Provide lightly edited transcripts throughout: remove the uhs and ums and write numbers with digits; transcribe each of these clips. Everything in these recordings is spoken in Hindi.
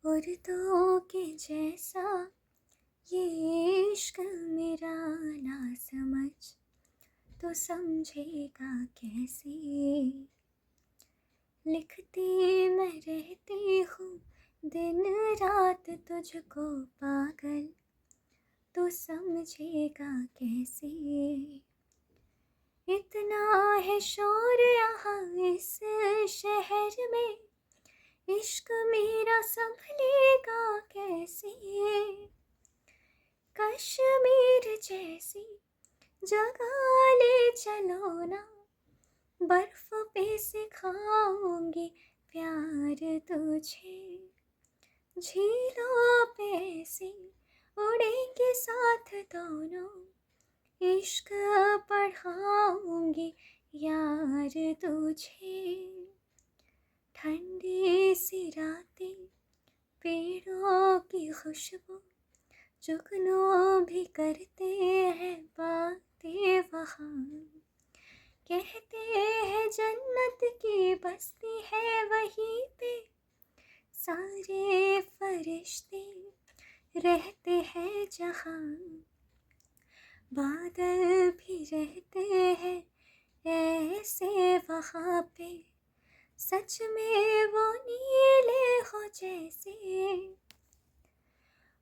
उर्दू के जैसा ये इश्क मेरा ना समझ तो समझेगा कैसे। लिखती मैं रहती हूँ दिन रात तुझको पागल तो समझेगा कैसे। इतना है शोर यहाँ इस शहर में, इश्क मेरा संभलेगा कैसे। कश्मीर जैसी जगह ले चलो ना, बर्फ पे सिखाऊंगी प्यार तुझे। झीलों पे से उड़ेंगे साथ दोनों, इश्क पढ़ाऊंगी यार तुझे। ठंडी सी रातें, पेड़ों की खुशबू, जुगनू भी करते हैं बातें वहाँ। कहते हैं जन्नत की बस्ती है वहीं पे, सारे फरिश्ते रहते हैं जहाँ। बादल भी रहते हैं ऐसे वहाँ पे, सच में वो नीले हो जैसे।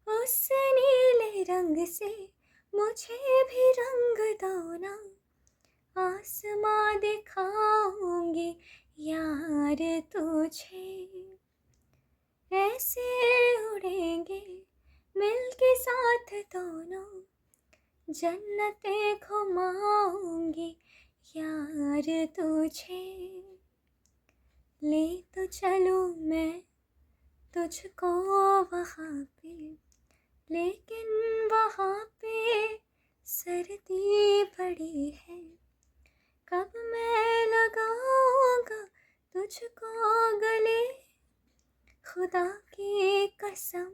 उस नीले रंग से मुझे भी रंग दो ना, आसमां दिखाऊंगी यार तुझे। ऐसे उड़ेंगे मिलके साथ दोनों, जन्नतें घुमाऊंगी यार तुझे। ले तो चलूं मैं तुझको वहाँ पे, लेकिन वहाँ पे सर्दी पड़ी है। कब मैं लगाऊंगा तुझको गले, खुदा की कसम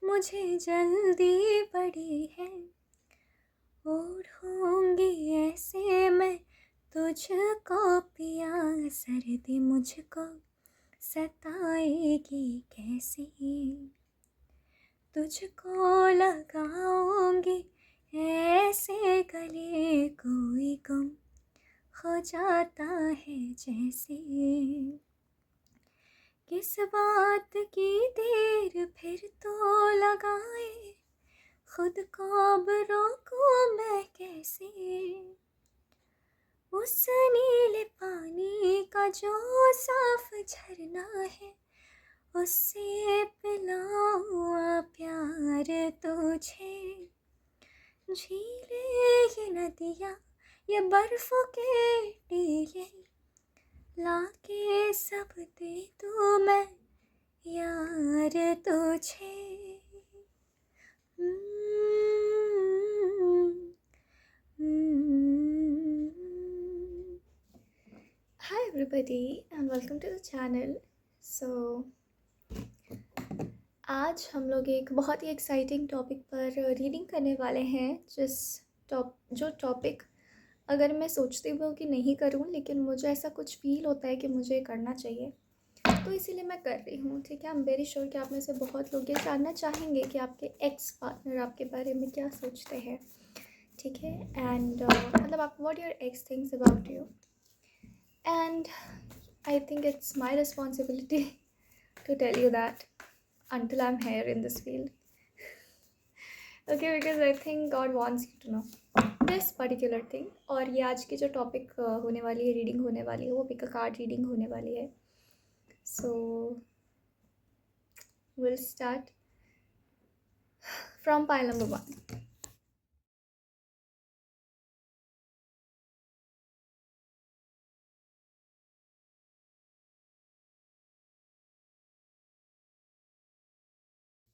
मुझे जल्दी पड़ी है। ओढ़ूंगी ऐसे मैं तुझको पिया, सर्दी मुझको सताएगी कैसी। तुझको लगाऊंगी ऐसे गले, कोई गुम हो जाता है जैसे। किस बात की देर फिर तो लगाए, खुद को अब रोकूं मैं कैसे। उस नीले पानी का जो साफ झरना है, उससे पिलाऊं प्यार तुझे। झीले ये नदियाँ ये बर्फों के टीले, लाके सब दे दूँ मैं यार तुझे। Hi everybody and welcome to the channel. So आज हम लोग एक बहुत ही एक्साइटिंग टॉपिक पर रीडिंग करने वाले हैं, जो टॉपिक अगर मैं सोचती हूँ कि नहीं करूँ, लेकिन मुझे ऐसा कुछ फील होता है कि मुझे करना चाहिए, तो इसीलिए मैं कर रही हूँ। ठीक है, आई एम वेरी श्योर कि आप में से बहुत लोग ये जानना चाहेंगे कि आपके एक्स पार्टनर आपके बारे में क्या सोचते हैं। ठीक है, एंड मतलब आप what your x thinks about you, and I think it's my responsibility to tell you that until I'm here in this field. Okay, because I think God wants you to know this particular thing. और ये आज की जो टॉपिक होने वाली है, रीडिंग होने वाली है, वो पिक अ कार्ड रीडिंग होने वाली है. So we'll start from pile number 1.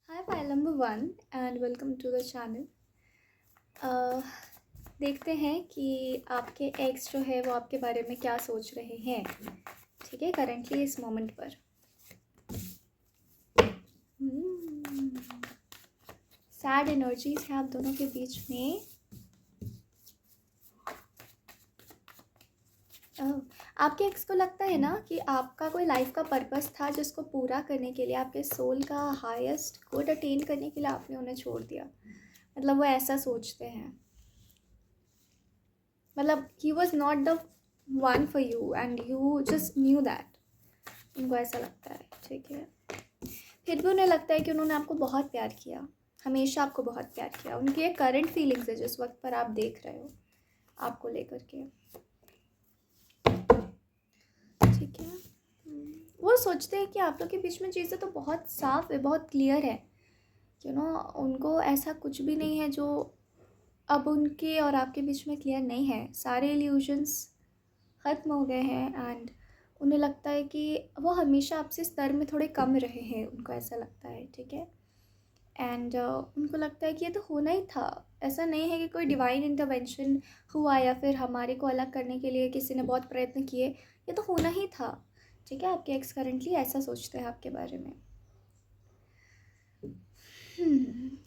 Hi pile number 1 and welcome to the channel. देखते हैं कि आपके एक्स जो है वो आपके बारे में क्या सोच रहे हैं. ठीक है, करेंटली इस मोमेंट पर. सैड एनर्जीज है आप दोनों के बीच में. आपके एक्स को लगता है ना कि आपका कोई लाइफ का पर्पस था जिसको पूरा करने के लिए, आपके सोल का हाईएस्ट गुड अटेन करने के लिए आपने उन्हें छोड़ दिया। मतलब वो ऐसा सोचते हैं, मतलब he was not the one for you and you just knew that. उनको ऐसा लगता है, ठीक है। फिर भी उन्हें लगता है कि उन्होंने आपको बहुत प्यार किया, हमेशा आपको बहुत प्यार किया। उनकी ये करंट फीलिंग्स है जिस वक्त पर आप देख रहे हो आपको लेकर के, ठीक है। वो सोचते हैं कि आप लोग के बीच में चीज़ें तो बहुत साफ है, बहुत क्लियर है, यू नो। उनको ऐसा कुछ भी नहीं है जो अब उनके और आपके बीच में क्लियर नहीं है। सारे इल्यूजन्स ख़त्म हो गए हैं एंड उन्हें लगता है कि वो हमेशा आपसे स्तर में थोड़े कम रहे हैं, उनको ऐसा लगता है, ठीक है। एंड उनको लगता है कि ये तो होना ही था। ऐसा नहीं है कि कोई डिवाइन इंटरवेंशन हुआ या फिर हमारे को अलग करने के लिए किसी ने बहुत प्रयत्न किए, ये तो होना ही था, ठीक है। आपके एक्स करंटली ऐसा सोचते हैं आपके बारे में।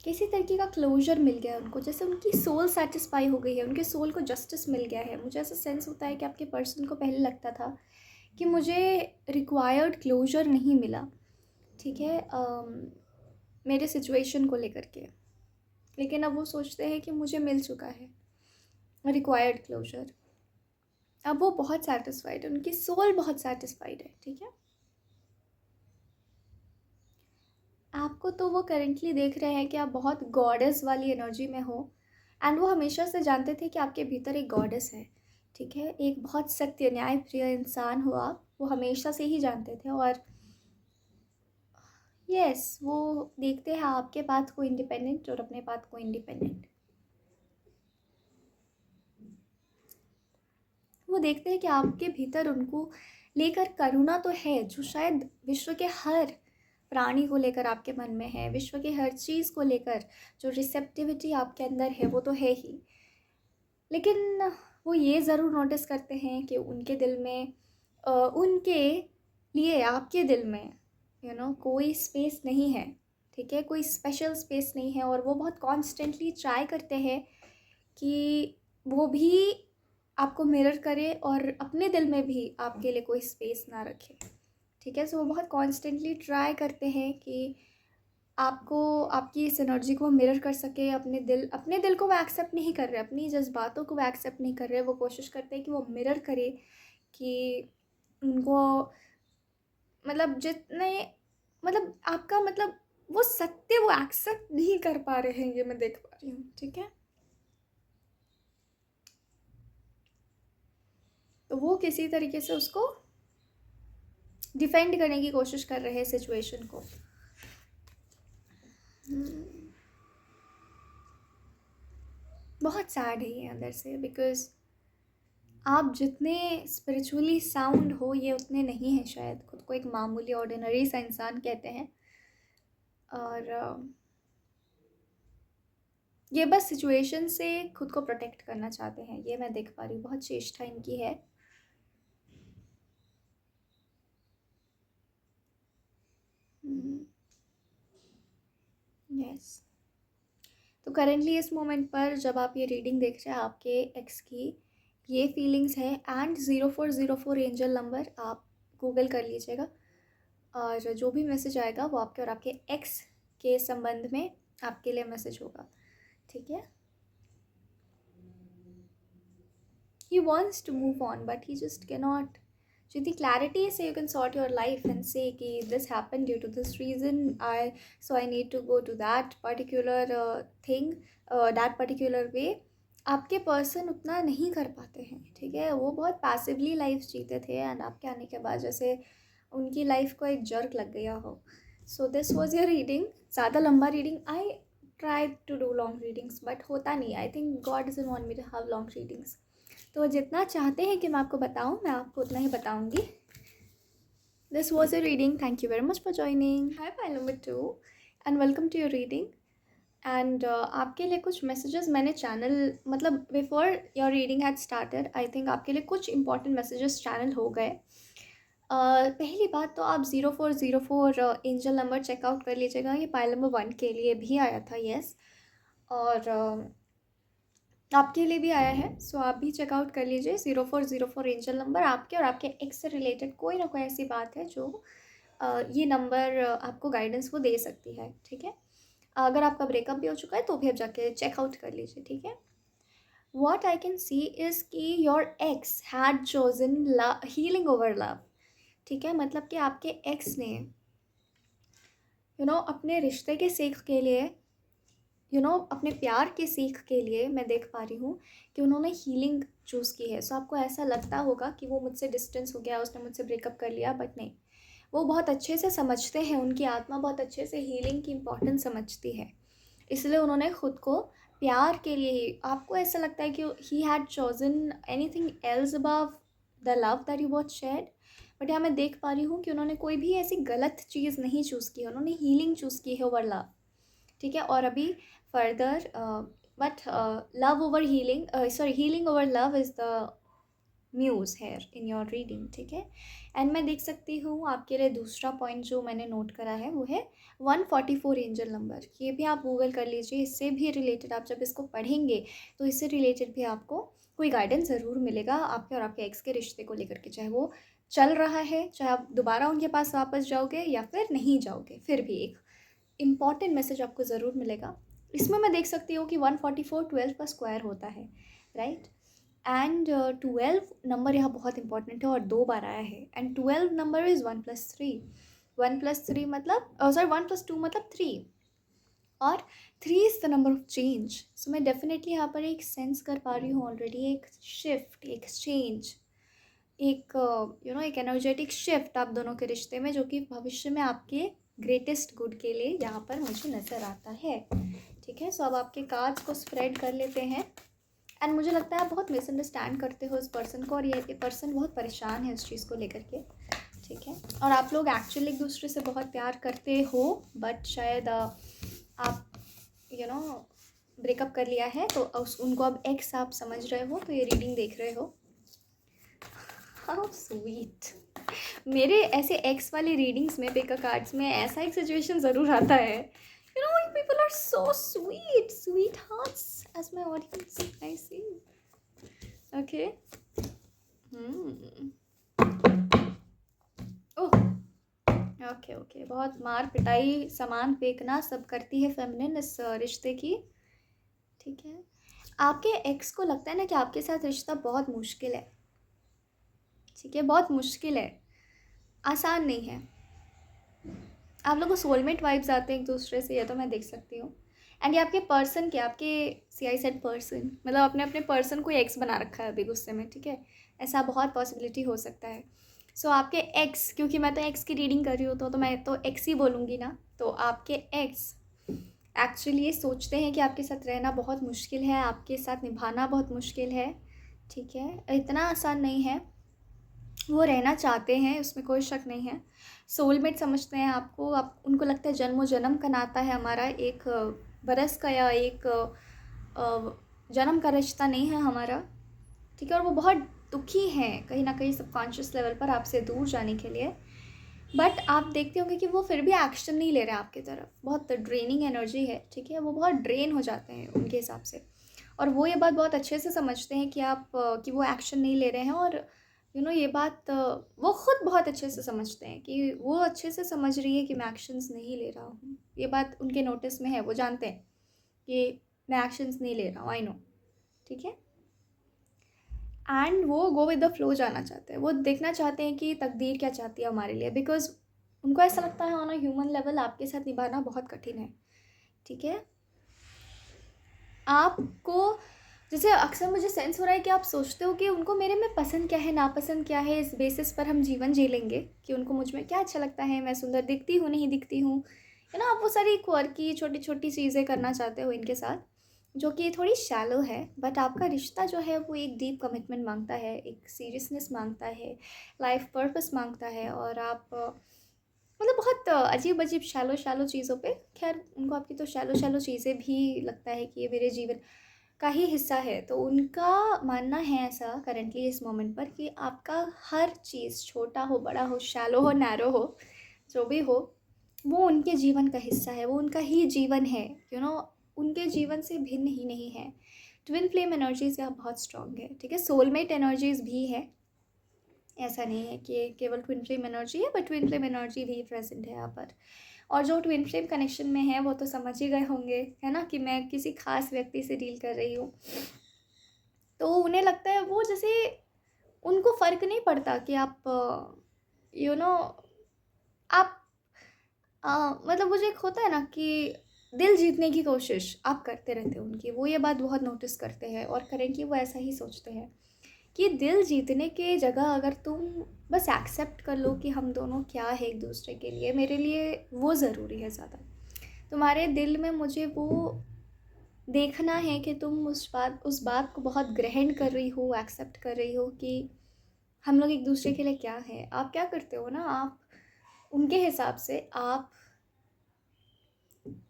किसी तरीके का क्लोजर मिल गया है उनको, जैसे उनकी सोल सेटिस्फाई हो गई है, उनके सोल को जस्टिस मिल गया है। मुझे ऐसा सेंस होता है कि आपके पर्सन को पहले लगता था कि मुझे रिक्वायर्ड क्लोजर नहीं मिला, ठीक है, मेरे सिचुएशन को लेकर के। लेकिन अब वो सोचते हैं कि मुझे मिल चुका है रिक्वायर्ड क्लोजर। अब वो बहुत सेटिस्फाइड है, उनकी सोल बहुत सेटिस्फाइड है, ठीक है। आपको तो वो करेंटली देख रहे हैं कि आप बहुत गॉडेस वाली एनर्जी में हो एंड वो हमेशा से जानते थे कि आपके भीतर एक गॉडेस है, ठीक है। एक बहुत सत्य न्याय प्रिय इंसान हो आप, वो हमेशा से ही जानते थे। और यस, वो देखते हैं आपके पाथ को इंडिपेंडेंट और अपने पाथ को इंडिपेंडेंट। वो देखते हैं कि आपके भीतर उनको लेकर करुणा तो है, जो शायद विश्व के हर प्राणी को लेकर आपके मन में है, विश्व के हर चीज़ को लेकर जो रिसेप्टिविटी आपके अंदर है वो तो है ही। लेकिन वो ये ज़रूर नोटिस करते हैं कि उनके दिल में उनके लिए आपके दिल में कोई स्पेस नहीं है, ठीक है, कोई स्पेशल स्पेस नहीं है। और वो बहुत कॉन्स्टेंटली ट्राई करते हैं कि वो भी आपको मिरर करे और अपने दिल में भी आपके लिए कोई स्पेस ना रखे, ठीक है। सो वो बहुत कॉन्स्टेंटली ट्राई करते हैं कि आपको, आपकी इस एनर्जी को मिरर कर सके। अपने दिल को वो एक्सेप्ट नहीं कर रहे, अपनी जज्बातों को वो एक्सेप्ट नहीं कर रहे। वो कोशिश करते हैं कि वो मिरर करे, कि उनको मतलब जितने मतलब आपका मतलब वो सत्य वो एक्सेप्ट नहीं कर पा रहे हैं, ये मैं देख पा रही हूँ, ठीक है। तो वो किसी तरीके से उसको डिफेंड करने की कोशिश कर रहे हैं सिचुएशन को। बहुत सैड है ये अंदर से, बिकॉज आप जितने स्पिरिचुअली साउंड हो ये उतने नहीं हैं शायद। खुद को एक मामूली ऑर्डिनरी सा इंसान कहते हैं और ये बस सिचुएशन से खुद को प्रोटेक्ट करना चाहते हैं, ये मैं देख पा रही हूँ। बहुत चेष्टा इनकी है। यस। तो करेंटली इस मोमेंट पर जब आप ये रीडिंग देख रहे हैं, आपके एक्स की ये फीलिंग्स है। एंड 0404 एंजल नंबर आप गूगल कर लीजिएगा और जो भी मैसेज आएगा वो आपके और आपके एक्स के संबंध में आपके लिए मैसेज होगा, ठीक है। He wants to move on but he just cannot. So the clarity is, so you can sort your life and say कि this happened due to this reason, I need to go to that particular thing, that particular way. आपके पर्सन उतना नहीं कर पाते हैं, ठीक है। वो बहुत पैसिवली लाइफ जीते थे एंड आपके आने के बाद जैसे उनकी लाइफ को एक जर्क लग गया हो। So this was your reading. ज़्यादा लंबा reading, I try to do long readings but होता नहीं। I think God doesn't want me to have long readings. तो जितना चाहते हैं कि मैं आपको बताऊं, मैं आपको उतना ही बताऊंगी। This was a reading. Thank you very much for joining. Hi pile number 2 and welcome to your reading. And आपके लिए कुछ मैसेजेस मैंने चैनल मतलब before your reading had started, I think आपके लिए कुछ इंपॉर्टेंट मैसेजेस चैनल हो गए। पहली बात तो आप 0404 एंजल नंबर चेकआउट कर लीजिएगा। ये पाइल नंबर 1 के लिए भी आया था, येस। और आपके लिए भी आया है, सो आप भी चेकआउट कर लीजिए। 0404 एंजल नंबर आपके और आपके एक्स से रिलेटेड कोई ना कोई ऐसी बात है जो ये नंबर आपको गाइडेंस वो दे सकती है, ठीक है। अगर आपका ब्रेकअप भी हो चुका है तो भी आप जाके चेकआउट कर लीजिए, ठीक है। What I can see is कि your ex had chosen healing over love, ठीक है। मतलब कि आपके एक्स ने अपने रिश्ते के सीख के लिए, अपने प्यार की सीख के लिए मैं देख पा रही हूँ कि उन्होंने हीलिंग चूज़ की है। सो आपको ऐसा लगता होगा कि वो मुझसे डिस्टेंस हो गया, उसने मुझसे ब्रेकअप कर लिया, बट नहीं, वो बहुत अच्छे से समझते हैं, उनकी आत्मा बहुत अच्छे से हीलिंग की इम्पोर्टेंस समझती है। इसलिए उन्होंने खुद को प्यार के लिए ही, आपको ऐसा लगता है कि he had chosen anything else above the love that you both shared, but यहाँ मैं देख पा रही हूँ कि उन्होंने कोई भी ऐसी गलत चीज़ नहीं चूज़ की है, उन्होंने हीलिंग चूज़ की है ओवर लव, ठीक है। और अभी further but love over healing, sorry, healing over love is the muse here in your reading, ठीक है। एंड मैं देख सकती हूँ आपके लिए दूसरा पॉइंट जो मैंने नोट करा है वो है 144 एंजल नंबर। ये भी आप गूगल कर लीजिए, इससे भी रिलेटेड आप जब इसको पढ़ेंगे तो इससे रिलेटेड भी आपको कोई गाइडेंस ज़रूर मिलेगा आपके और आपके एक्स के रिश्ते को लेकर के, चाहे वो चल रहा है, चाहे आप दोबारा उनके पास वापस जाओगे या फिर नहीं जाओगे, फिर भी एक इम्पॉर्टेंट मैसेज आपको ज़रूर मिलेगा। इसमें मैं देख सकती हूँ कि 144 12 का स्क्वायर होता है, राइट। एंड 12 नंबर यहाँ बहुत इंपॉर्टेंट है और 2 बार आया है। एंड 12 नंबर इज़ 1+3, 1+3 मतलब सॉरी 1+2 मतलब 3, और 3 is the number of change. So मैं डेफिनेटली यहाँ पर एक सेंस कर पा रही हूँ ऑलरेडी, एक शिफ्ट, एक चेंज, एक एक एनर्जेटिक शिफ्ट आप दोनों के रिश्ते में, जो कि भविष्य में आपके ग्रेटेस्ट गुड के लिए यहाँ पर मुझे नज़र आता है, ठीक है। सो अब आपके कार्ड्स को स्प्रेड कर लेते हैं। एंड मुझे लगता है आप बहुत मिसअंडरस्टैंड करते हो इस पर्सन को, और ये पर्सन बहुत परेशान है इस चीज़ को लेकर के, ठीक है। और आप लोग एक्चुअली एक दूसरे से बहुत प्यार करते हो, बट शायद आप ब्रेकअप कर लिया है तो उनको अब एक्स आप समझ रहे हो, तो ये रीडिंग देख रहे हो। How sweet. मेरे ऐसे एक्स वाली रीडिंग्स में, पिक कार्ड्स में ऐसा एक सिचुएशन ज़रूर आता है, people are so sweet, sweethearts as my audience, I see. Okay. Oh, okay okay, बहुत मार पिटाई, सामान फेंकना सब करती है फेमिनिन इस रिश्ते की, ठीक है। आपके एक्स को लगता है ना कि आपके साथ रिश्ता बहुत मुश्किल है, ठीक है, बहुत मुश्किल है, आसान नहीं है। आप लोगों को सोलमेट वाइब्स आते हैं एक दूसरे से, ये तो मैं देख सकती हूँ। एंड ये आपके पर्सन के, आपके CI सेड पर्सन, मतलब अपने अपने पर्सन को एक्स बना रखा है अभी गुस्से में, ठीक है। ऐसा बहुत पॉसिबिलिटी हो सकता है। सो आपके एक्स, क्योंकि मैं तो एक्स की रीडिंग कर रही हूँ तो मैं तो एक्स ही बोलूँगी ना, तो आपके एक्स एक्चुअली ये सोचते हैं कि आपके साथ रहना बहुत मुश्किल है, आपके साथ निभाना बहुत मुश्किल है, ठीक है, इतना आसान नहीं है। वो रहना चाहते हैं, उसमें कोई शक नहीं है। सोलमेट समझते हैं आपको, आप उनको लगता है जन्मों जन्म का नाता है हमारा, एक बरस का या एक जन्म का रिश्ता नहीं है हमारा, ठीक है। और वो बहुत दुखी हैं कहीं ना कहीं सबकॉन्शियस लेवल पर आपसे दूर जाने के लिए, बट आप देखते होंगे कि वो फिर भी एक्शन नहीं ले रहे आपकी तरफ, बहुत ड्रेनिंग एनर्जी है, ठीक है। वो बहुत ड्रेन हो जाते हैं उनके हिसाब से, और वो ये बात बहुत अच्छे से समझते हैं कि आप कि वो एक्शन नहीं ले रहे हैं, और ये बात वो ख़ुद बहुत अच्छे से समझते हैं कि वो अच्छे से समझ रही है कि मैं एक्शंस नहीं ले रहा हूँ, ये बात उनके नोटिस में है, वो जानते हैं कि मैं एक्शंस नहीं ले रहा हूँ, आई नो, ठीक है। एंड वो गो विद द फ्लो जाना चाहते हैं, वो देखना चाहते हैं कि तकदीर क्या चाहती है हमारे लिए, बिकॉज उनको ऐसा लगता है ऑन अ ह्यूमन लेवल आपके साथ निभाना बहुत कठिन है, ठीक है। आपको जैसे अक्सर मुझे सेंस हो रहा है कि आप सोचते हो कि उनको मेरे में पसंद क्या है, नापसंद क्या है, इस बेसिस पर हम जीवन जी लेंगे, कि उनको मुझ में क्या अच्छा लगता है, मैं सुंदर दिखती हूँ नहीं दिखती हूँ, है ना। आप वो सारी क्वर्की छोटी छोटी चीज़ें करना चाहते हो इनके साथ, जो कि थोड़ी शैलो है, बट आपका रिश्ता जो है वो एक डीप कमिटमेंट मांगता है, एक सीरियसनेस मांगता है, लाइफ पर्पस मांगता है, और आप मतलब बहुत अजीब अजीब शैलो शैलो चीज़ों पे, खैर उनको आपकी तो शैलो शैलो चीज़ें भी लगता है कि ये मेरे जीवन का ही हिस्सा है, तो उनका मानना है ऐसा करंटली इस मोमेंट पर कि आपका हर चीज़, छोटा हो बड़ा हो, शैलो हो नैरो हो, जो भी हो, वो उनके जीवन का हिस्सा है, वो उनका ही जीवन है, उनके जीवन से भिन्न ही नहीं है, ट्विन फ्लेम एनर्जीज यहाँ बहुत स्ट्रांग है, ठीक है। सोलमेट एनर्जीज भी है, ऐसा नहीं है कि केवल ट्विन फ्लेम एनर्जी है, बट ट्विन फ्लेम एनर्जी भी प्रेजेंट है यहाँ पर। और जो ट्विन फ्लेम कनेक्शन में है वो तो समझ ही गए होंगे, है ना, कि मैं किसी खास व्यक्ति से डील कर रही हूँ। तो उन्हें लगता है वो जैसे उनको फ़र्क नहीं पड़ता कि आप यू नो आप मतलब वो जो एक होता है ना कि दिल जीतने की कोशिश आप करते रहते हो उनकी, वो ये बात बहुत नोटिस करते हैं और करें कि वो ऐसा ही सोचते हैं कि दिल जीतने के जगह अगर तुम बस एक्सेप्ट कर लो कि हम दोनों क्या है एक दूसरे के लिए, मेरे लिए वो ज़रूरी है ज़्यादा। तुम्हारे दिल में मुझे वो देखना है कि तुम उस बात को बहुत ग्रहण कर रही हो, एक्सेप्ट कर रही हो कि हम लोग एक दूसरे के लिए क्या है। आप क्या करते हो ना, आप उनके हिसाब से आप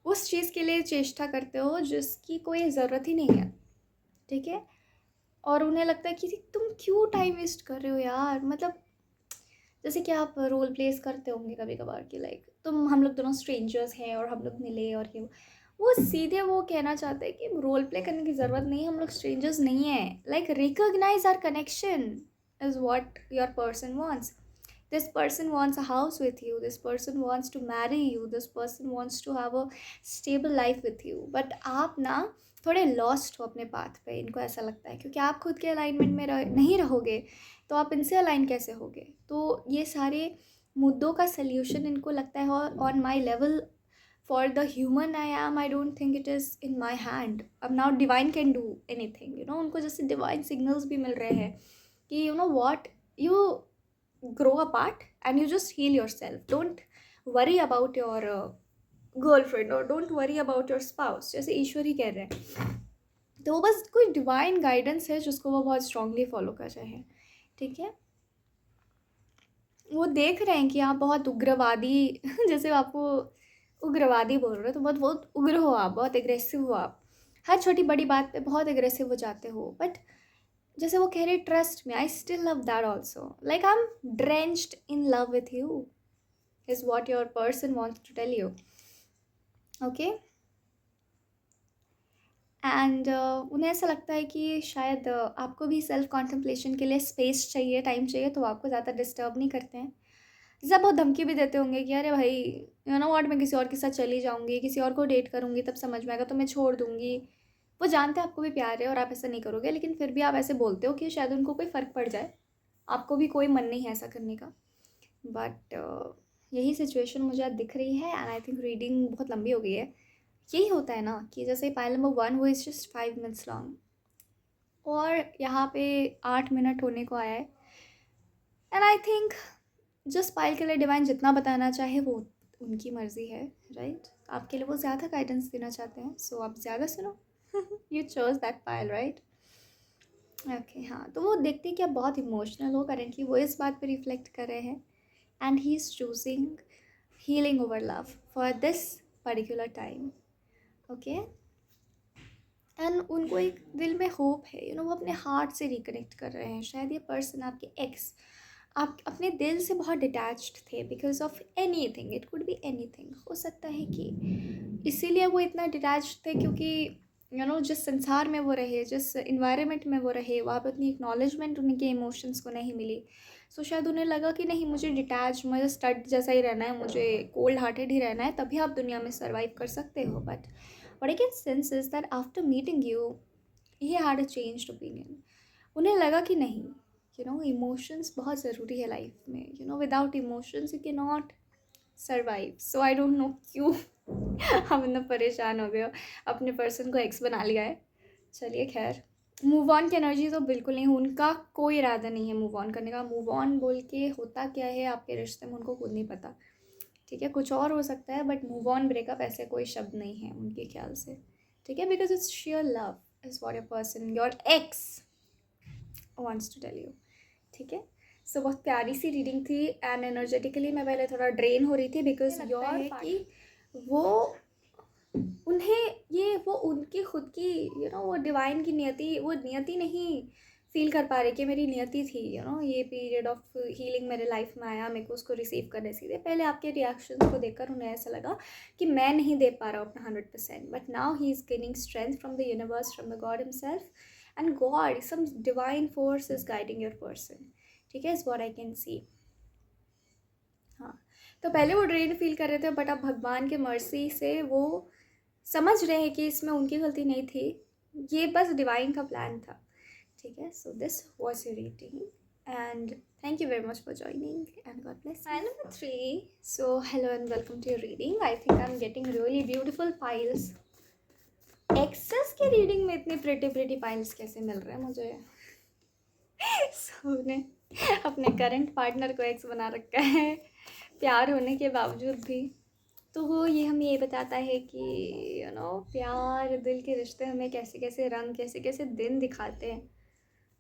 उस चीज़ के लिए चेष्टा करते हो जिसकी कोई ज़रूरत ही नहीं है, ठीक है। और उन्हें लगता है कि तुम क्यों टाइम वेस्ट कर रहे हो यार, मतलब जैसे कि आप रोल प्लेस करते होंगे कभी कभार कि लाइक हम लोग दोनों स्ट्रेंजर्स हैं और हम लोग मिले और ये वो सीधे वो कहना चाहते हैं कि रोल प्ले करने की ज़रूरत नहीं है, हम लोग स्ट्रेंजर्स नहीं है। Like recognize our connection is what your person wants. This person wants a house with you, this person wants to marry you, this person wants to have a stable life with you, but आप ना थोड़े लॉस्ट हो अपने पाथ पे, इनको ऐसा लगता है, क्योंकि आप खुद के अलाइनमेंट में नहीं रहोगे तो आप इनसे अलाइन कैसे होगे। तो ये सारे मुद्दों का सल्यूशन इनको लगता है on my level, for the human I am, I don't think it is in my hand. अब now divine can do anything, you know, उनको जैसे डिवाइन सिग्नल्स भी मिल रहे हैं कि you know what, you grow apart and you just heal yourself. Don't worry about your girlfriend or don't worry about your spouse, जैसे ईश्वर ही कह रहे हैं। तो वो बस कोई डिवाइन गाइडेंस है जिसको वो बहुत स्ट्रांगली फॉलो कर रहे हैं, ठीक है। वो देख रहे हैं कि आप बहुत उग्रवादी जैसे आपको उग्रवादी बोल रहे हो तो बहुत बहुत उग्र हो आप, बहुत एग्रेसिव हो आप, हर छोटी बड़ी बात पे बहुत एग्रेसिव हो जाते हो। बट जैसे वो कह रहे trust me, I still love that also, like I am drenched in love with you is what your person wants to tell you, okay. And उन्हें ऐसा लगता है कि शायद आपको भी सेल्फ कॉन्टम्पलेशन के लिए स्पेस चाहिए, टाइम चाहिए, तो आपको ज़्यादा डिस्टर्ब नहीं करते हैं। जैसे आप बहुत धमकी भी देते होंगे कि अरे भाई यू नो व्हाट, मैं किसी और के साथ चली जाऊँगी, किसी और को डेट करूँगी, तब समझ में आएगा, तो मैं छोड़ दूँगी। वो जानते हैं आपको भी प्यार है और आप ऐसा नहीं करोगे, लेकिन फिर भी आप ऐसे बोलते हो कि शायद उनको कोई फ़र्क पड़ जाए, आपको भी कोई मन नहीं है ऐसा करने का। बट यही सिचुएशन मुझे आज दिख रही है एंड आई थिंक रीडिंग बहुत लंबी हो गई है। यही होता है ना कि जैसे पाइल नंबर 1 वो इज़ जस्ट 5 मिनट्स लॉन्ग और यहाँ पे 8 मिनट होने को आया है। एंड आई थिंक जिस पाइल के लिए डिवाइन जितना बताना चाहे वो उनकी मर्ज़ी है, राइट। आपके लिए वो ज़्यादा गाइडेंस देना चाहते हैं, सो आप ज़्यादा सुनो। You chose that pile, right. Okay, हाँ, तो वो देखते हैं कि आप बहुत इमोशनल हो करेंटली, वो इस बात पे रिफ्लेक्ट कर रहे हैं and he is choosing healing over love for this particular time, okay. And उनको एक दिल में होप है, यू नो, वो अपने हार्ट से रिकनेक्ट कर रहे हैं। शायद ये पर्सन आपके एक्स आप अपने दिल से बहुत डिटैच्ड थे because of any thing, it could be any thing. हो सकता है कि इसीलिए वो इतना डिटैच्ड थे क्योंकि यू नो जिस संसार में वो रहे, जिस इन्वायरमेंट में वो रहे, वहाँ पर उतनी एक्नॉलेजमेंट उनके इमोशंस को नहीं मिली। सो शायद उन्हें लगा कि नहीं, मुझे डिटैच, मुझे स्टड जैसा ही रहना है, मुझे कोल्ड हार्टेड ही रहना है, तभी आप दुनिया में सर्वाइव कर सकते हो। But what I can sense is that after meeting you he had a changed opinion. उन्हें लगा कि नहीं, यू नो, इमोशंस बहुत ज़रूरी है लाइफ में, you know, without emotions you can not survive. So I don't know क्यों हम इतना परेशान हो गए हो, अपने पर्सन को एक्स बना लिया है। चलिए खैर, मूव ऑन की एनर्जी तो बिल्कुल नहीं, उनका कोई इरादा नहीं है मूव ऑन करने का। मूव ऑन बोल के होता क्या है आपके रिश्ते में उनको खुद नहीं पता, ठीक है। कुछ और हो सकता है, बट मूव ऑन ब्रेकअप ऐसे कोई शब्द नहीं है उनके ख्याल से, ठीक है। Because it's share love is what your person, your ex wants to tell you, ठीक है। सो बहुत प्यारी सी रीडिंग थी एंड एनर्जेटिकली मैं पहले थोड़ा ड्रेन हो रही थी बिकॉज योर है कि वो उन्हें ये वो उनकी खुद की यू नो वो डिवाइन की नियति, वो नियति नहीं, फील कर पा रहे कि मेरी नियति थी, ये पीरियड ऑफ हीलिंग मेरे लाइफ में आया, मेरे को उसको रिसीव करने से पहले आपके रिएक्शंस को देखकर उन्हें ऐसा लगा कि मैं नहीं दे पा रहा हूँ अपना 100%, but now he is gaining strength from the universe, from the God himself, and God some divine force is guiding your person, ठीक है, is what I can see. हाँ, तो पहले वो ड्रेन फील कर रहे थे, बट अब भगवान के मर्सी से वो समझ रहे हैं कि इसमें उनकी गलती नहीं थी, ये बस डिवाइन का प्लान था, ठीक है। So this was your reading and thank you very much for joining and God bless. File number 3, so hello and welcome to your reading. I think I am getting really beautiful files. Ex's के रीडिंग में इतनी प्रिटी फाइल्स कैसे मिल रहे हैं मुझे? सबने अपने करंट पार्टनर को एक्स बना रखा है प्यार होने के बावजूद भी। तो वो ये हमें ये बताता है कि प्यार, दिल के रिश्ते हमें कैसे कैसे रंग, कैसे कैसे दिन दिखाते हैं।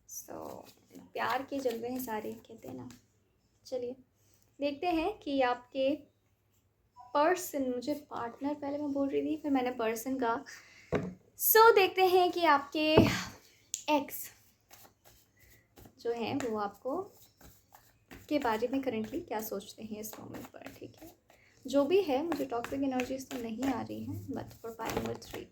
सो प्यार के जलवे हैं सारे, कहते हैं ना। चलिए देखते हैं कि आपके पर्सन, मुझे पार्टनर पहले मैं बोल रही थी, फिर मैंने पर्सन का। सो देखते हैं कि आपके एक्स जो हैं वो आपको के बारे में करेंटली क्या सोचते हैं इस मोमेंट पर, ठीक है। जो भी है, मुझे टॉक्सिक एनर्जीज तो नहीं आ रही हैं, but for pile number 3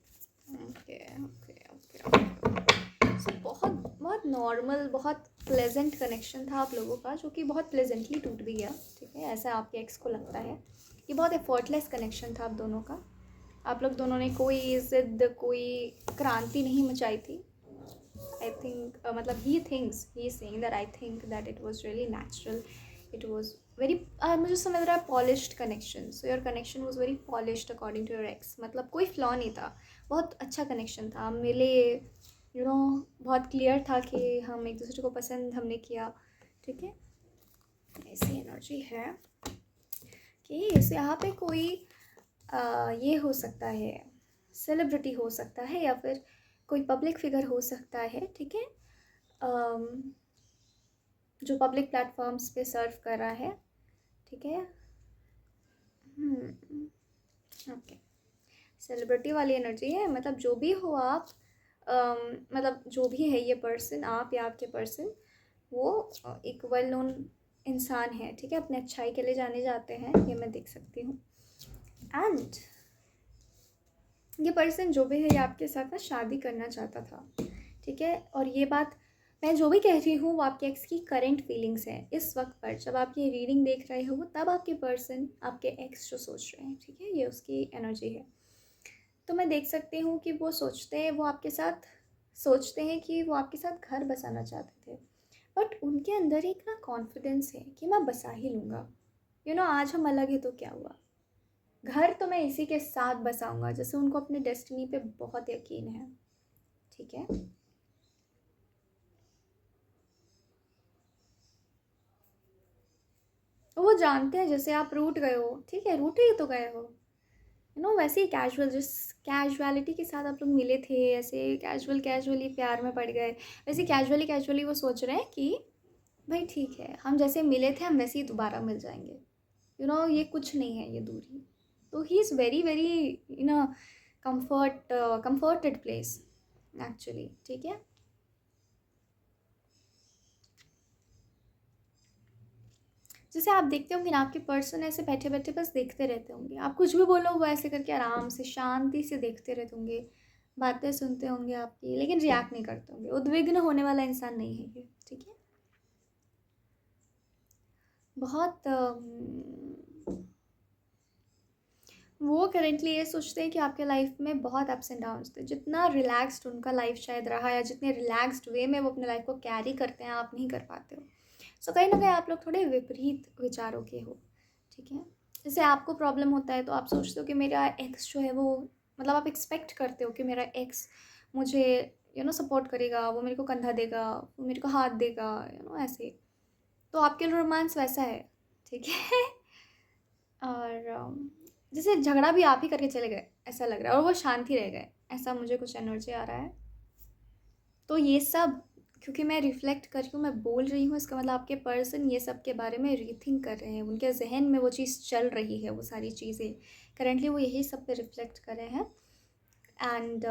okay okay okay. So बहुत नॉर्मल, बहुत प्लेजेंट कनेक्शन था आप लोगों का, जो कि बहुत प्लेजेंटली टूट भी गया, ठीक है। ऐसा आपके एक्स को लगता है कि बहुत एफर्टलेस कनेक्शन था आप दोनों का। आप लोग दोनों ने कोई ज़िद, कोई क्रांति नहीं मचाई थी। I think मतलब he thinks, he is saying that I think that it was really natural, it was very मुझे समझ रहा है polished connection, so your connection was very polished according to your ex, मतलब कोई flaw नहीं था, बहुत अच्छा connection था, मिले बहुत clear था कि हम एक दूसरे को पसंद हमने किया, ठीक है। ऐसी एनर्जी है कि इस यहाँ पे कोई ये हो सकता है, सेलिब्रिटी हो सकता है या फिर कोई पब्लिक फिगर हो सकता है, ठीक है, जो पब्लिक प्लेटफॉर्म्स पे सर्व कर रहा है, ठीक है। ओके, सेलिब्रिटी वाली एनर्जी है, मतलब जो भी हो आप, मतलब जो भी है ये पर्सन, आप या आपके पर्सन, वो एक वेल नोन इंसान है, ठीक है, अपने अच्छाई के लिए जाने जाते हैं, ये मैं देख सकती हूँ। एंड ये पर्सन जो भी है, ये आपके साथ ना शादी करना चाहता था, ठीक है। और ये बात मैं जो भी कह रही हूँ वो आपके एक्स की करंट फीलिंग्स हैं इस वक्त पर, जब आप ये रीडिंग देख रहे हो तब आपके पर्सन, आपके एक्स जो सोच रहे हैं, ठीक है, ये उसकी एनर्जी है। तो मैं देख सकती हूँ कि वो सोचते हैं, वो आपके साथ सोचते हैं कि वो आपके साथ घर बसाना चाहते थे, बट उनके अंदर एक ना कॉन्फिडेंस है कि मैं बसा ही लूँगा, आज हम अलग है तो क्या हुआ, घर तो मैं इसी के साथ बसाऊंगा, जैसे उनको अपने डेस्टिनी पे बहुत यकीन है, ठीक है। वो जानते हैं जैसे आप रूठ गए हो, ठीक है, रूठ ही तो गए हो, वैसे ही कैजुअल, जिस कैजुअलिटी के साथ आप लोग मिले थे, ऐसे कैजुअली प्यार में पड़ गए, वैसे कैजुअली वो सोच रहे हैं कि भाई ठीक है, हम जैसे मिले थे हम वैसे ही दोबारा मिल जाएंगे, ये कुछ नहीं है ये दूरी। तो he is very very in a comforted place actually, ठीक है। जैसे आप देखते होंगे ना, आपके पर्सन ऐसे बैठे बैठे बस देखते रहते होंगे, आप कुछ भी बोलो वो ऐसे करके आराम से शांति से देखते रहते होंगे, बातें सुनते होंगे आपकी, लेकिन रिएक्ट नहीं करते होंगे। उद्विग्न होने वाला इंसान नहीं है ये, ठीक है। बहुत वो करेंटली ये सोचते हैं कि आपके लाइफ में बहुत अप्स एंड डाउन्स थे, जितना रिलैक्स्ड उनका लाइफ शायद रहा, या जितने रिलैक्स्ड वे में वो अपने लाइफ को कैरी करते हैं, आप नहीं कर पाते हो। सो कहीं ना कहीं आप लोग थोड़े विपरीत विचारों के हो, ठीक है। जैसे आपको प्रॉब्लम होता है तो आप सोचते हो कि मेरा एक्स जो है वो, मतलब आप एक्सपेक्ट करते हो कि मेरा एक्स मुझे सपोर्ट करेगा, वो मेरे को कंधा देगा, वो मेरे को हाथ देगा, ऐसे। तो आपके लिए रोमांस वैसा है, ठीक है। और जैसे झगड़ा भी आप ही करके चले गए ऐसा लग रहा है, और वो शांति रह गए, ऐसा मुझे कुछ एनर्जी आ रहा है। तो ये सब क्योंकि मैं रिफ्लेक्ट कर रही हूँ, मैं बोल रही हूँ, इसका मतलब आपके पर्सन ये सब के बारे में रीथिंक कर रहे हैं, उनके जहन में वो चीज़ चल रही है, वो सारी चीज़ें करेंटली वो यही सब पे रिफ्लेक्ट कर रहे हैं। एंड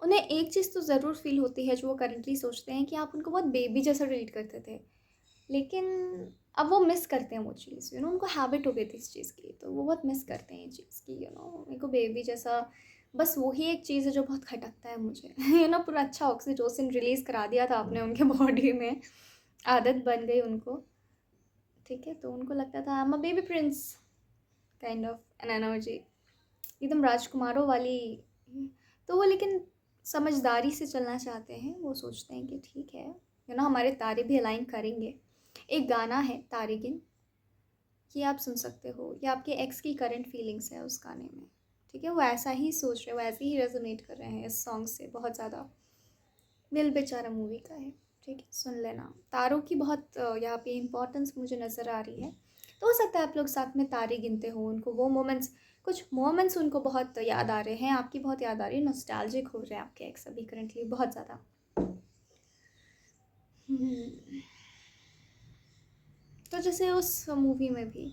उन्हें एक चीज़ तो ज़रूर फ़ील होती है जो वो करंटली सोचते हैं कि आप उनको बहुत बेबी जैसा ट्रीट करते थे। लेकिन अब वो मिस करते हैं वो चीज़, उनको हैबिट हो गई थी इस चीज़ की, तो वो बहुत मिस करते हैं ये चीज़ की, मेरे को बेबी जैसा। बस वही एक चीज़ है जो बहुत खटकता है मुझे। पूरा अच्छा ऑक्सीटोसिन रिलीज़ करा दिया था आपने उनके बॉडी में, आदत बन गई उनको, ठीक है? तो उनको लगता था I am a baby prince kind of an energy, एकदम राजकुमारों वाली। तो वो लेकिन समझदारी से चलना चाहते हैं, वो सोचते हैं कि ठीक है, हमारे तारे भी अलाइन करेंगे। एक गाना है तारे गिन, ये आप सुन सकते हो, ये आपके एक्स की करंट फीलिंग्स है उस गाने में, ठीक है? वो ऐसा ही सोच रहे हैं, वो ऐसे ही रेजोनेट कर रहे हैं इस सॉन्ग से बहुत ज़्यादा। दिल बेचारा मूवी का है, ठीक है? सुन लेना। तारों की बहुत यहाँ पे इम्पोर्टेंस मुझे नज़र आ रही है। तो हो सकता है आप लोग साथ में तारे गिनते हो, उनको वो मोमेंट्स, कुछ मोमेंट्स उनको बहुत याद आ रहे हैं, आपकी बहुत याद आ रही है, नॉस्टैल्जिक हो रहे हैं आपके एक्स अभी करंटली बहुत ज़्यादा। तो जैसे उस मूवी में भी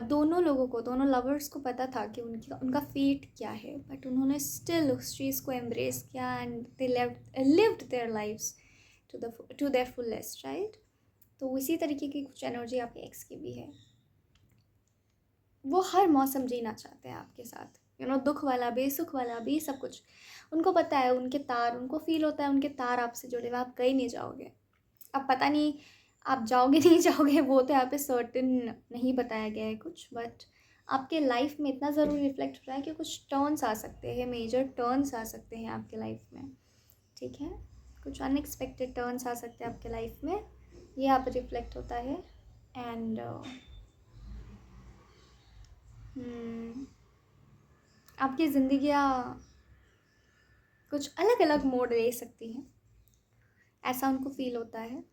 दोनों लोगों को, दोनों लवर्स को पता था कि उनका फेट क्या है, बट उन्होंने स्टिल उस चीज़ को एम्ब्रेस किया and they lived their lives to their fullest, right? तो इसी तरीके की कुछ एनर्जी आपके एक्स की भी है। वो हर मौसम जीना चाहते हैं आपके साथ, दुख वाला भी, सुख वाला भी, सब कुछ। उनको पता है, उनको फील होता है उनके तार आपसे जुड़े हुए, आप कहीं नहीं जाओगे। अब पता नहीं आप जाओगे नहीं जाओगे, वो तो यहाँ पे सर्टेन नहीं बताया गया है कुछ, बट आपके लाइफ में इतना ज़रूर रिफ्लेक्ट हो रहा है कि कुछ टर्न्स आ सकते हैं, मेजर टर्न्स आ सकते हैं आपके लाइफ में, ठीक है? कुछ अनएक्सपेक्टेड टर्न्स आ सकते हैं आपके लाइफ में, ये यहाँ पर रिफ्लेक्ट होता है। एंड आपकी ज़िंदगियाँ कुछ अलग अलग मोड़ ले सकती हैं, ऐसा उनको फील होता है।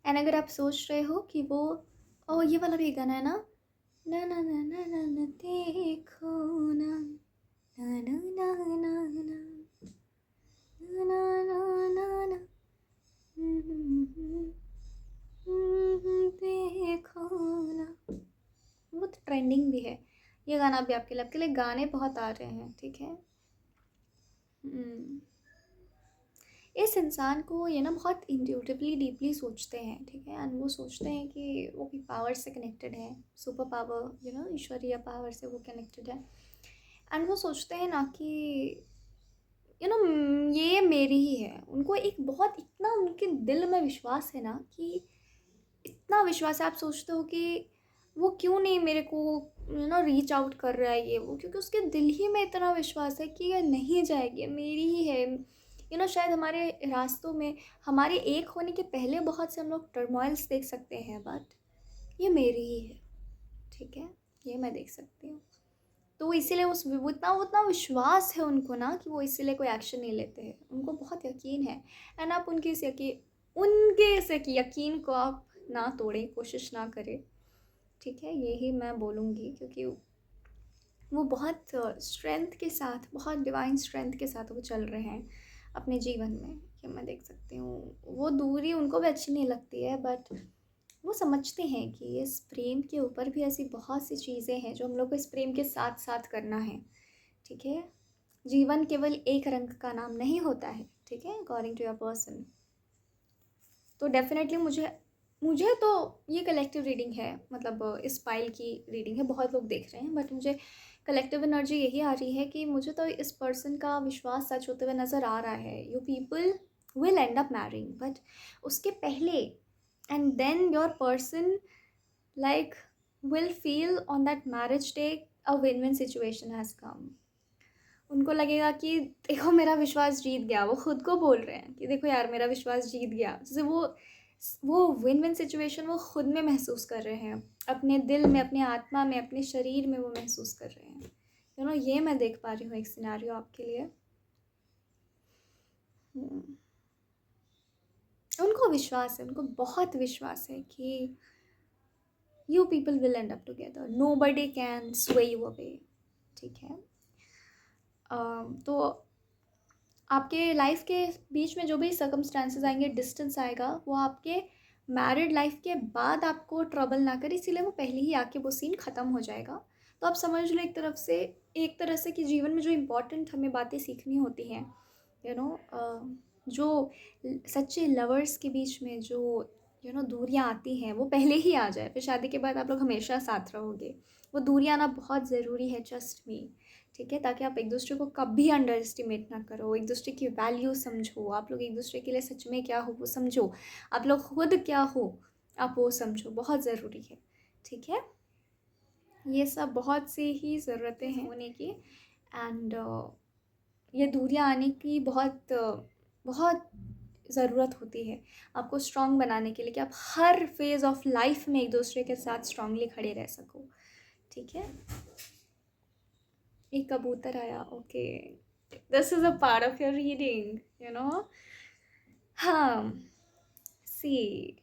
एंड अगर आप सोच रहे हो कि वो, ओ ये वाला भी गाना है ना, ना ना ना ना ना ना देखो ना, ना ना ना ना ना ना ना ना ना, देखो ना, वो तो ट्रेंडिंग भी है। ये गाना भी आपके लिए गाने बहुत आ रहे हैं, ठीक है? इस इंसान को ये ना बहुत इंट्यूटिवली डीपली सोचते हैं, ठीक है? एंड वो सोचते हैं कि वो भी पावर से कनेक्टेड है, सुपर पावर, ईश्वरीय पावर से वो कनेक्टेड है। एंड वो सोचते हैं ना कि ये मेरी ही है। उनको एक बहुत इतना उनके दिल में विश्वास है ना, कि इतना विश्वास है, आप सोचते हो कि वो क्यों नहीं मेरे को रीच आउट कर रहा है ये वो, क्योंकि उसके दिल ही में इतना विश्वास है कि ये नहीं जाएगी, मेरी ही है। शायद हमारे रास्तों में, हमारे एक होने के पहले बहुत से हम लोग टर्मोइल्स देख सकते हैं, बट ये मेरी ही है, ठीक है? ये मैं देख सकती हूँ। तो इसीलिए वो उतना विश्वास है उनको ना, कि वो इसीलिए कोई एक्शन नहीं लेते हैं, उनको बहुत यकीन है। एंड आप उनके इस यकीन को आप ना तोड़ें, कोशिश ना करें, ठीक है? यही मैं बोलूँगी, क्योंकि वो बहुत स्ट्रेंथ के साथ, बहुत डिवाइन स्ट्रेंथ के साथ वो चल रहे हैं अपने जीवन में, कि मैं देख सकती हूँ। वो दूरी उनको भी अच्छी नहीं लगती है, बट वो समझते हैं कि इस प्रेम के ऊपर भी ऐसी बहुत सी चीज़ें हैं जो हम लोग को इस प्रेम के साथ साथ करना है, ठीक है? जीवन केवल एक रंग का नाम नहीं होता है, ठीक है? According to your person. तो डेफिनेटली मुझे तो ये कलेक्टिव रीडिंग है, मतलब इस पाइल की रीडिंग है, बहुत लोग देख रहे हैं, बट मुझे कलेक्टिव एनर्जी यही आ रही है कि मुझे तो इस पर्सन का विश्वास सच होते हुए नज़र आ रहा है। You people will end up marrying, but उसके पहले, and then your person like will feel on that marriage day a win-win situation has come. उनको लगेगा कि देखो मेरा विश्वास जीत गया, वो खुद को बोल रहे हैं कि देखो यार मेरा विश्वास जीत गया, जैसे वो विन विन सिचुएशन वो खुद में महसूस कर रहे हैं, अपने दिल में, अपने आत्मा में, अपने शरीर में वो महसूस कर रहे हैं। ये मैं देख पा रही हूँ एक सिनेरियो आपके लिए। उनको विश्वास है, उनको बहुत विश्वास है कि you people will end up together, nobody can sway you away, ठीक है? तो आपके लाइफ के बीच में जो भी सर्कमस्टांसेस आएंगे, डिस्टेंस आएगा, वो आपके मैरिड लाइफ के बाद आपको ट्रबल ना करे, इसीलिए वो पहले ही आके वो सीन ख़त्म हो जाएगा। तो आप समझ लो एक तरफ से एक तरह से कि जीवन में जो इम्पोर्टेंट हमें बातें सीखनी होती हैं, यू नो जो सच्चे लवर्स के बीच में जो दूरियां आती हैं वो पहले ही आ जाए, फिर शादी के बाद आप लोग हमेशा साथ रहोगे। वो दूरियां आना बहुत ज़रूरी है, जस्ट मी। ठीक है, ताकि आप एक दूसरे को कभी अंडर एस्टिमेट ना करो, एक दूसरे की वैल्यू समझो, आप लोग एक दूसरे के लिए सच में क्या हो वो समझो, आप लोग खुद क्या हो आप वो समझो, बहुत ज़रूरी है। ठीक है, ये सब बहुत सी ही ज़रूरतें हैं होने की। एंड ये दूरियां आने की बहुत बहुत ज़रूरत होती है आपको स्ट्रॉन्ग बनाने के लिए, कि आप हर फेज़ ऑफ लाइफ में एक दूसरे के साथ स्ट्रांगली खड़े रह सको। ठीक है, एक कबूतर आया। Okay, this is a part of your reading, you know. हाँ, सी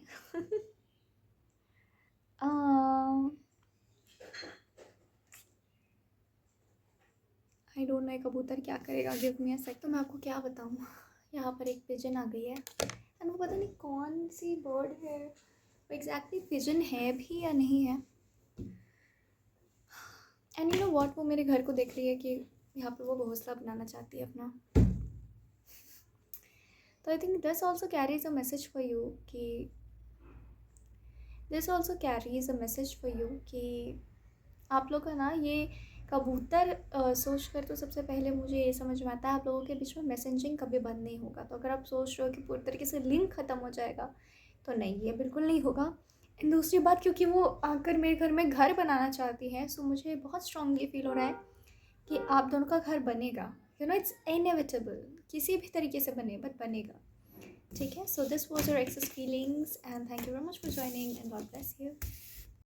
आई डोंट नो कबूतर क्या करेगा, गिव मी अ सेक। तो मैं आपको क्या बताऊँ, यहाँ पर एक पिजन आ गई है एंड वो पता नहीं कौन सी बर्ड है, वो एग्जैक्टली पिजन है भी या नहीं है। एंड यू नो व्हाट, वो मेरे घर को देख रही है कि यहाँ पर वो घोंसला बनाना चाहती है अपना। तो I think this also carries a message for you कि आप लोग का ना ये कबूतर सोच कर, तो सबसे पहले मुझे ये समझ में आता है आप लोगों के बीच में मैसेजिंग कभी बंद नहीं होगा। तो अगर आप सोच रहे हो कि पूरी तरीके से लिंक ख़त्म हो जाएगा, तो नहीं, ये बिल्कुल नहीं होगा। एंड दूसरी बात, क्योंकि वो आकर मेरे घर में घर बनाना चाहती है, सो मुझे बहुत स्ट्रांगली फील हो रहा है कि आप दोनों का घर बनेगा। यू नो, इट्स इनएविटेबल, किसी भी तरीके से बने बट बनेगा। ठीक है, so this was your ex's feelings and thank you very much for joining and God bless you.